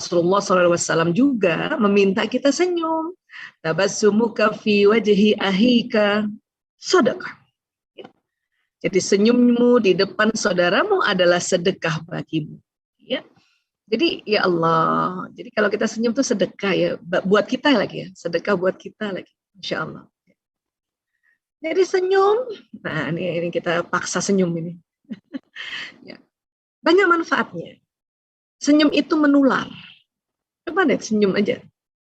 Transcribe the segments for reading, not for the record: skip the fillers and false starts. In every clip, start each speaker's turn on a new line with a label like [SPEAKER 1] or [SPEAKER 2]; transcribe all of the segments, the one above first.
[SPEAKER 1] Rasulullah SAW juga meminta kita senyum. Tabassumuka fi wajhi ahika sedekah. Jadi senyummu di depan saudaramu adalah sedekah bagimu. Ya. Jadi ya Allah, jadi kalau kita senyum itu sedekah ya, buat kita lagi ya, sedekah buat kita lagi, insya Allah. Jadi senyum, nah ini kita paksa senyum ini. Ya. Banyak manfaatnya. Senyum itu menular. Coba deh senyum aja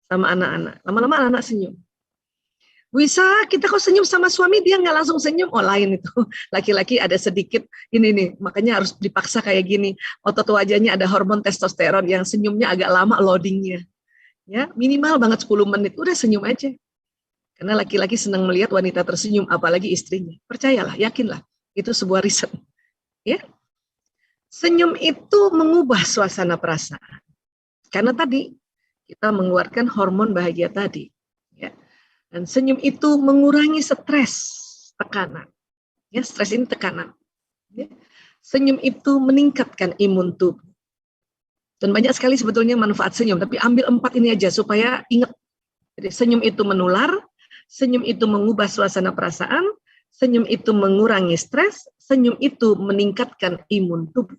[SPEAKER 1] sama anak-anak. Lama-lama anak-anak senyum. Bisa kita kok senyum sama suami dia nggak langsung senyum, oh lain itu. Laki-laki ada sedikit ini nih, makanya harus dipaksa kayak gini. Otot wajahnya ada hormon testosteron yang senyumnya agak lama loadingnya. Ya, minimal banget 10 menit, udah senyum aja. Karena laki-laki senang melihat wanita tersenyum, apalagi istrinya. Percayalah, yakinlah, itu sebuah riset. Ya, senyum itu mengubah suasana perasaan. Karena tadi kita mengeluarkan hormon bahagia tadi. Ya. Dan senyum itu mengurangi stres, tekanan. Ya, stres ini tekanan. Ya. Senyum itu meningkatkan imun tubuh. Dan banyak sekali sebetulnya manfaat senyum, tapi ambil 4 ini aja supaya ingat. Jadi senyum itu menular, senyum itu mengubah suasana perasaan, senyum itu mengurangi stres, senyum itu meningkatkan imun tubuh.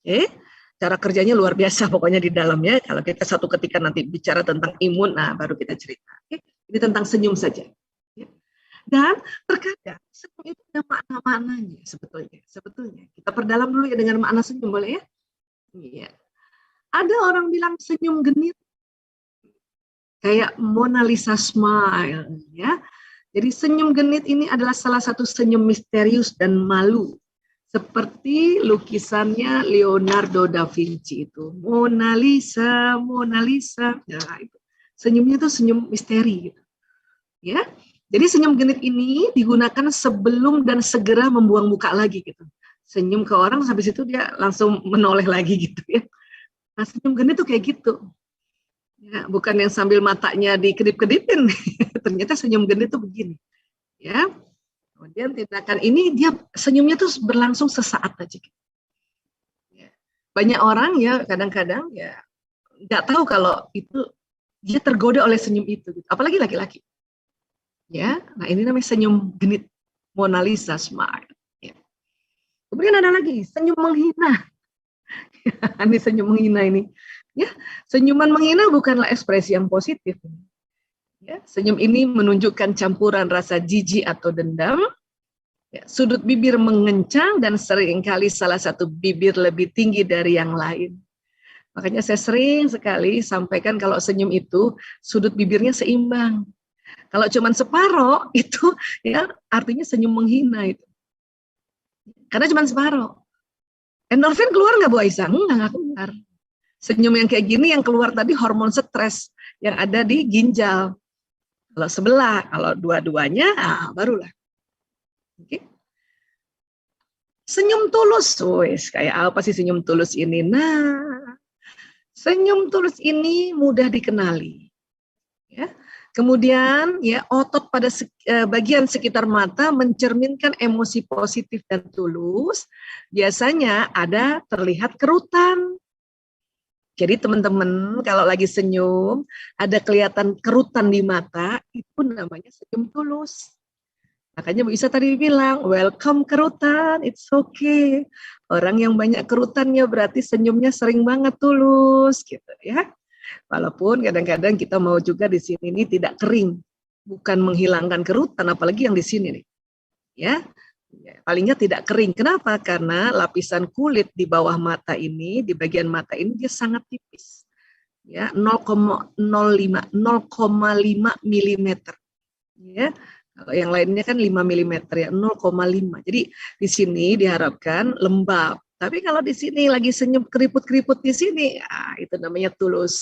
[SPEAKER 1] Oke, cara kerjanya luar biasa pokoknya di dalamnya. Kalau kita satu ketika nanti bicara tentang imun, nah baru kita cerita. Oke? Ini tentang senyum saja. Dan terkadang senyum itu ada makna-maknanya sebetulnya. Kita perdalam dulu ya dengan makna senyum, boleh ya? Iya. Ada orang bilang senyum genit kayak Mona Lisa smile, ya. Jadi senyum genit ini adalah salah satu senyum misterius dan malu. Seperti lukisannya Leonardo da Vinci itu. Mona Lisa, Mona Lisa. Nah, itu. Senyumnya itu senyum misteri gitu. Ya. Jadi senyum genit ini digunakan sebelum dan segera membuang muka lagi gitu. Senyum ke orang habis itu dia langsung menoleh lagi gitu ya. Nah, senyum genit tuh kayak gitu. Ya, bukan yang sambil matanya dikedip-kedipin. Ternyata senyum genit tuh begini. Ya. Kemudian tindakan ini dia senyumnya tuh berlangsung sesaat aja. Ya. Banyak orang ya kadang-kadang ya nggak tahu kalau itu dia tergoda oleh senyum itu, gitu. Apalagi laki-laki. Ya, nah ini namanya senyum genit, Mona Lisa smile. Ya. Kemudian ada lagi senyum menghina. Ini senyum menghina ini. Ya, senyuman menghina bukanlah ekspresi yang positif. Ya, senyum ini menunjukkan campuran rasa jijik atau dendam. Ya, sudut bibir mengencang dan seringkali salah satu bibir lebih tinggi dari yang lain. Makanya saya sering sekali sampaikan kalau senyum itu sudut bibirnya seimbang. Kalau cuma separoh itu ya artinya senyum menghina itu. Karena cuma separoh. Endorfin keluar nggak Bu Aisyah? Nggak keluar. Senyum yang kayak gini yang keluar tadi hormon stres yang ada di ginjal. Kalau sebelah, kalau dua-duanya, barulah. Oke. Senyum tulus, wes kayak apa sih senyum tulus ini? Nah, senyum tulus ini mudah dikenali. Ya. Kemudian ya otot pada bagian sekitar mata mencerminkan emosi positif dan tulus. Biasanya ada terlihat kerutan. Jadi teman-teman kalau lagi senyum ada kelihatan kerutan di mata itu namanya senyum tulus. Makanya Bu Isa tadi bilang welcome kerutan, it's okay. Orang yang banyak kerutannya berarti senyumnya sering banget tulus gitu ya. Walaupun kadang-kadang kita mau juga di sini ini tidak kering, bukan menghilangkan kerutan, apalagi yang di sini nih, ya, palingnya tidak kering. Kenapa? Karena lapisan kulit di bawah mata ini, di bagian mata ini dia sangat tipis, ya, 0,05 mm, ya. Kalau yang lainnya kan 5 mm ya, 0,5. Jadi di sini diharapkan lembab. Tapi kalau di sini lagi senyum keriput-keriput di sini, itu namanya tulus.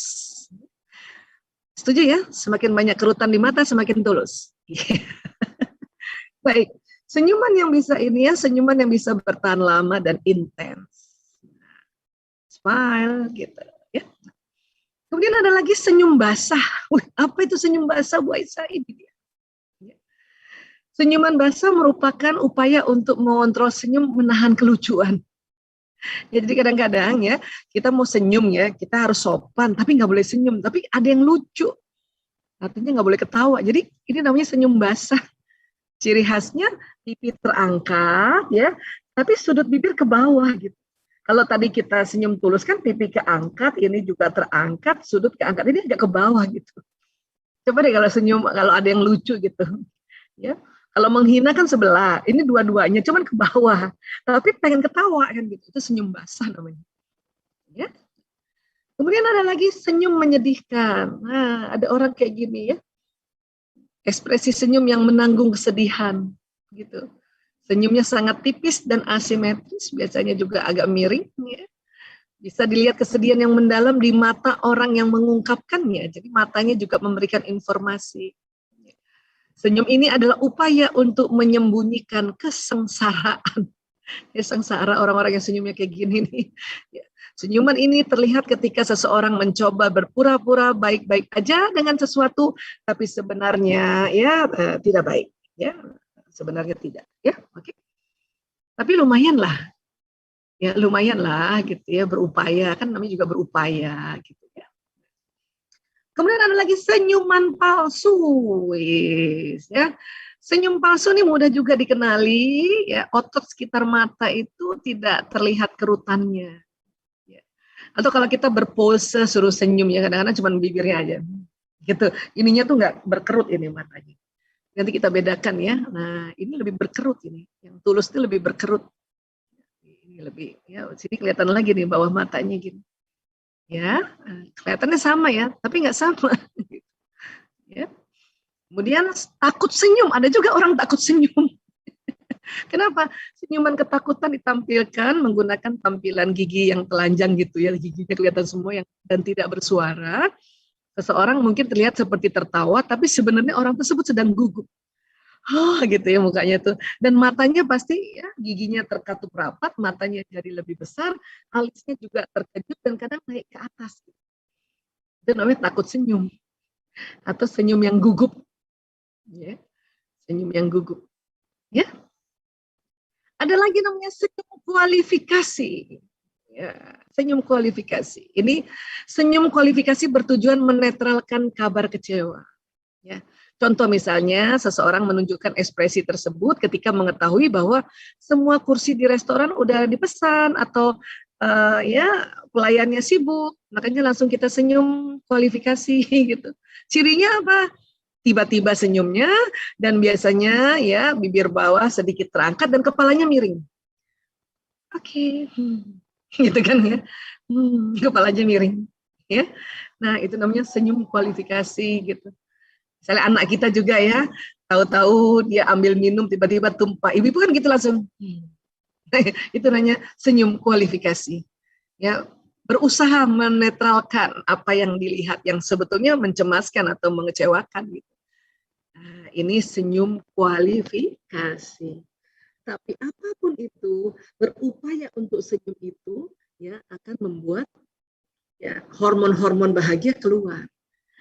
[SPEAKER 1] Setuju ya? Semakin banyak kerutan di mata, semakin tulus. Baik, senyuman yang bisa ini ya, senyuman yang bisa bertahan lama dan intens. Smile, gitu ya. Kemudian ada lagi senyum basah. Wih, apa itu senyum basah, Bu Aisyah? Ini dia. Senyuman basah merupakan upaya untuk mengontrol senyum, menahan kelucuan. Ya, jadi kadang-kadang ya kita mau senyum ya, kita harus sopan, tapi nggak boleh senyum. Tapi ada yang lucu, artinya nggak boleh ketawa. Jadi ini namanya senyum basah. Ciri khasnya pipi terangkat ya, tapi sudut bibir ke bawah gitu. Kalau tadi kita senyum tulus kan pipi keangkat, ini juga terangkat, sudut keangkat, ini agak ke bawah gitu. Coba deh kalau senyum, kalau ada yang lucu gitu. Ya, kalau menghina kan sebelah, ini dua-duanya cuman ke bawah, tapi pengen ketawa kan gitu. Itu senyum basah namanya. Ya. Kemudian ada lagi senyum menyedihkan. Nah, ada orang kayak gini ya, ekspresi senyum yang menanggung kesedihan gitu. Senyumnya sangat tipis dan asimetris, biasanya juga agak miring ya. Bisa dilihat kesedihan yang mendalam di mata orang yang mengungkapkannya. Jadi matanya juga memberikan informasi. Senyum ini adalah upaya untuk menyembunyikan kesengsaraan. Ya, sengsara orang-orang yang senyumnya kayak gini nih. Ya. Senyuman ini terlihat ketika seseorang mencoba berpura-pura baik-baik aja dengan sesuatu, tapi sebenarnya ya tidak baik. Ya, sebenarnya tidak. Ya, oke. Tapi lumayan lah gitu ya, berupaya, kan namanya juga berupaya gitu ya. Kemudian ada lagi senyuman palsu, ya. Senyum palsu ini mudah juga dikenali, ya. Otot sekitar mata itu tidak terlihat kerutannya. Ya. Atau kalau kita berpose suruh senyum ya, kadang-kadang cuma bibirnya aja, gitu. Ininya tuh nggak berkerut ini matanya. Nanti kita bedakan ya. Nah, ini lebih berkerut ini. Yang tulus itu lebih berkerut. Ini lebih, ya. Sini kelihatan lagi nih bawah matanya gini. Ya, kelihatannya sama ya, tapi nggak sama. Ya. Kemudian takut senyum, ada juga orang takut senyum. Kenapa? Senyuman ketakutan ditampilkan menggunakan tampilan gigi yang telanjang gitu ya, giginya kelihatan semua yang dan tidak bersuara. Seseorang mungkin terlihat seperti tertawa, tapi sebenarnya orang tersebut sedang gugup. Oh gitu ya mukanya tuh. Dan matanya pasti ya giginya terkatup rapat, matanya jadi lebih besar, alisnya juga terkejut dan kadang naik ke atas. Itu namanya takut senyum atau senyum yang gugup. Ya. Senyum yang gugup. Ya. Ada lagi namanya senyum kualifikasi. Ya, senyum kualifikasi. Ini senyum kualifikasi bertujuan menetralkan kabar kecewa. Ya. Contoh misalnya seseorang menunjukkan ekspresi tersebut ketika mengetahui bahwa semua kursi di restoran udah dipesan atau ya pelayannya sibuk, makanya langsung kita senyum kualifikasi gitu. Cirinya apa? Tiba-tiba senyumnya dan biasanya ya bibir bawah sedikit terangkat dan kepalanya miring. Oke, gitu kan ya, kepalanya miring, ya. Nah itu namanya senyum kualifikasi gitu. Misalnya anak kita juga ya, tahu-tahu dia ambil minum tiba-tiba tumpah, ibu-ibu kan gitu langsung. Itu namanya senyum kualifikasi. Ya, berusaha menetralkan apa yang dilihat yang sebetulnya mencemaskan atau mengecewakan gitu. Nah, ini senyum kualifikasi. Tapi apapun itu, berupaya untuk senyum itu ya akan membuat ya hormon-hormon bahagia keluar.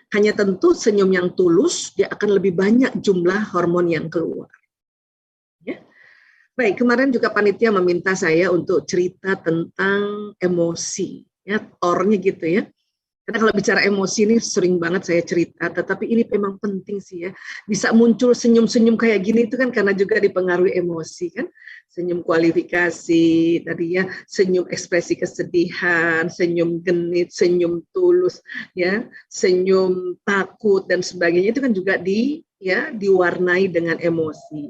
[SPEAKER 1] Hanya tentu senyum yang tulus dia akan lebih banyak jumlah hormon yang keluar. Ya. Baik, kemarin juga panitia meminta saya untuk cerita tentang emosi, ya, tornya gitu ya. Karena kalau bicara emosi ini sering banget saya cerita, tetapi ini memang penting sih ya. Bisa muncul senyum-senyum kayak gini itu kan karena juga dipengaruhi emosi kan. Senyum kualifikasi, tadi ya, senyum ekspresi kesedihan, senyum genit, senyum tulus, ya, senyum takut dan sebagainya itu kan juga diwarnai dengan emosi.